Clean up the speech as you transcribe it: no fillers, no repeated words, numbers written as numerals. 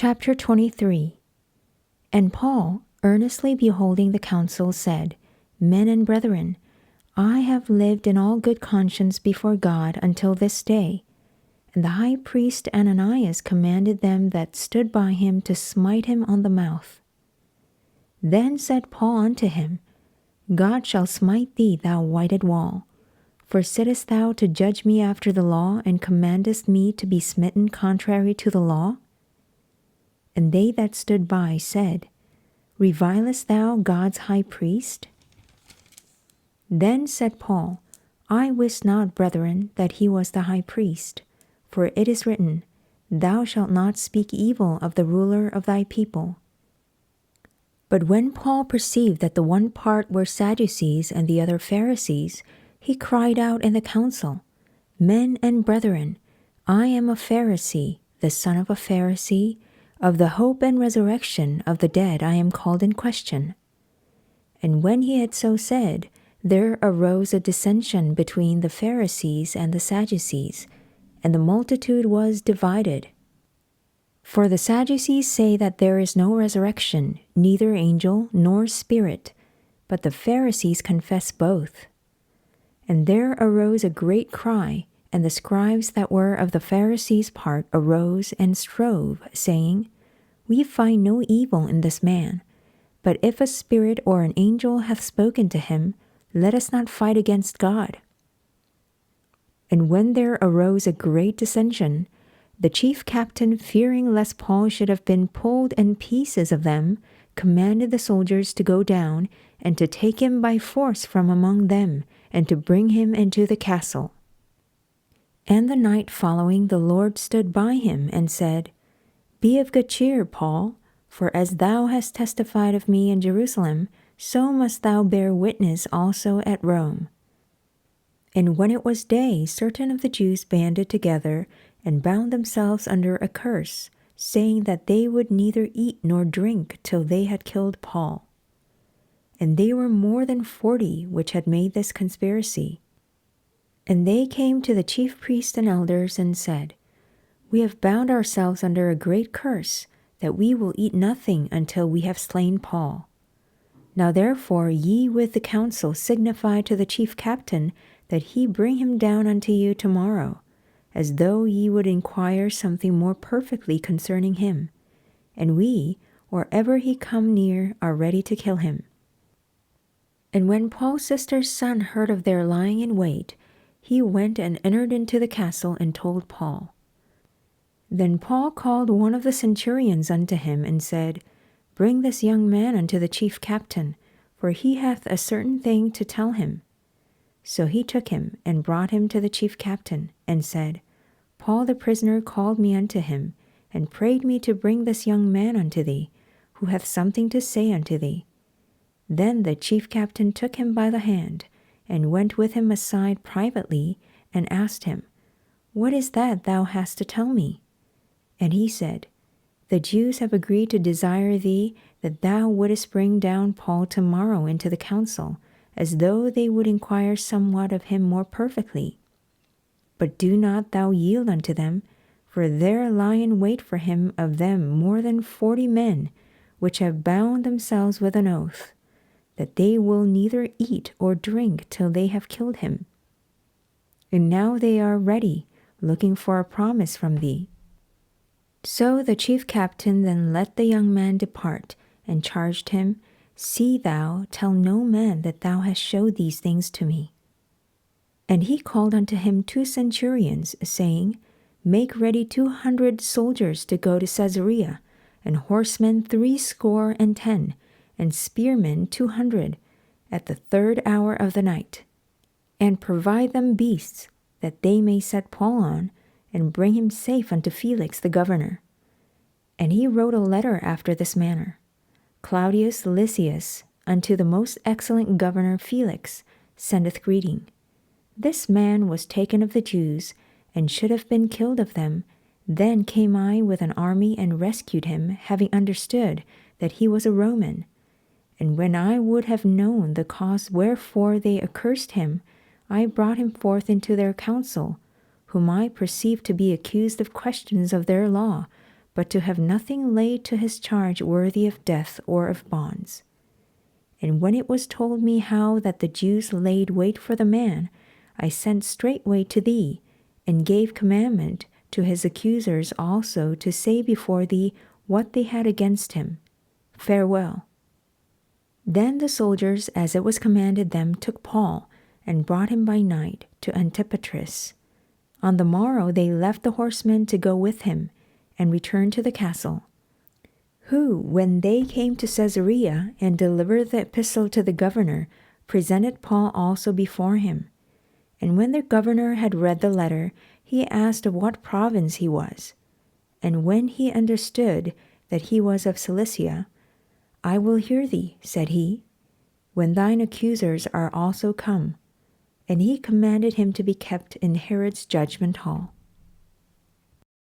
Chapter 23. And Paul, earnestly beholding the council, said, Men and brethren, I have lived in all good conscience before God until this day. And the high priest Ananias commanded them that stood by him to smite him on the mouth. Then said Paul unto him, God shall smite thee, thou whited wall. For sittest thou to judge me after the law, and commandest me to be smitten contrary to the law? And they that stood by said, Revilest thou God's high priest? Then said Paul, I wist not, brethren, that he was the high priest. For it is written, Thou shalt not speak evil of the ruler of thy people. But when Paul perceived that the one part were Sadducees and the other Pharisees, he cried out in the council, Men and brethren, I am a Pharisee, the son of a Pharisee. Of the hope and resurrection of the dead I am called in question. And when he had so said, there arose a dissension between the Pharisees and the Sadducees, and the multitude was divided. For the Sadducees say that there is no resurrection, neither angel nor spirit, but the Pharisees confess both. And there arose a great cry, and the scribes that were of the Pharisees' part arose and strove, saying, We find no evil in this man, but if a spirit or an angel hath spoken to him, let us not fight against God. And when there arose a great dissension, the chief captain, fearing lest Paul should have been pulled in pieces of them, commanded the soldiers to go down, and to take him by force from among them, and to bring him into the castle. And the night following the Lord stood by him, and said, Be of good cheer, Paul, for as thou hast testified of me in Jerusalem, so must thou bear witness also at Rome. And when it was day, certain of the Jews banded together, and bound themselves under a curse, saying that they would neither eat nor drink till they had killed Paul. And they were more than 40 which had made this conspiracy. And they came to the chief priests and elders, and said, We have bound ourselves under a great curse, that we will eat nothing until we have slain Paul. Now therefore ye with the council signify to the chief captain that he bring him down unto you tomorrow, as though ye would inquire something more perfectly concerning him. And we, or ever he come near, are ready to kill him. And when Paul's sister's son heard of their lying in wait, he went and entered into the castle and told Paul. Then Paul called one of the centurions unto him, and said, Bring this young man unto the chief captain, for he hath a certain thing to tell him. So he took him, and brought him to the chief captain, and said, Paul the prisoner called me unto him, and prayed me to bring this young man unto thee, who hath something to say unto thee. Then the chief captain took him by the hand, and went with him aside privately, and asked him, What is that thou hast to tell me? And he said, The Jews have agreed to desire thee that thou wouldest bring down Paul tomorrow into the council, as though they would inquire somewhat of him more perfectly. But do not thou yield unto them, for there lie in wait for him of them more than 40 men, which have bound themselves with an oath, that they will neither eat or drink till they have killed him. And now they are ready, looking for a promise from thee. So the chief captain then let the young man depart, and charged him, See thou tell no man that thou hast showed these things to me. And he called unto him 2 centurions, saying, Make ready 200 soldiers to go to Caesarea, and horsemen 70, and spearmen 200, at the 3rd hour of the night. And provide them beasts, that they may set Paul on, and bring him safe unto Felix the governor. And he wrote a letter after this manner. Claudius Lysias, unto the most excellent governor Felix, sendeth greeting. This man was taken of the Jews, and should have been killed of them. Then came I with an army and rescued him, having understood that he was a Roman. And when I would have known the cause wherefore they accursed him, I brought him forth into their council, whom I perceived to be accused of questions of their law, but to have nothing laid to his charge worthy of death or of bonds. And when it was told me how that the Jews laid wait for the man, I sent straightway to thee, and gave commandment to his accusers also to say before thee what they had against him. Farewell. Then the soldiers, as it was commanded them, took Paul, and brought him by night to Antipatris. On the morrow they left the horsemen to go with him, and returned to the castle, who, when they came to Caesarea and delivered the epistle to the governor, presented Paul also before him. And when the governor had read the letter, he asked of what province he was. And when he understood that he was of Cilicia, I will hear thee, said he, when thine accusers are also come. And he commanded him to be kept in Herod's judgment hall.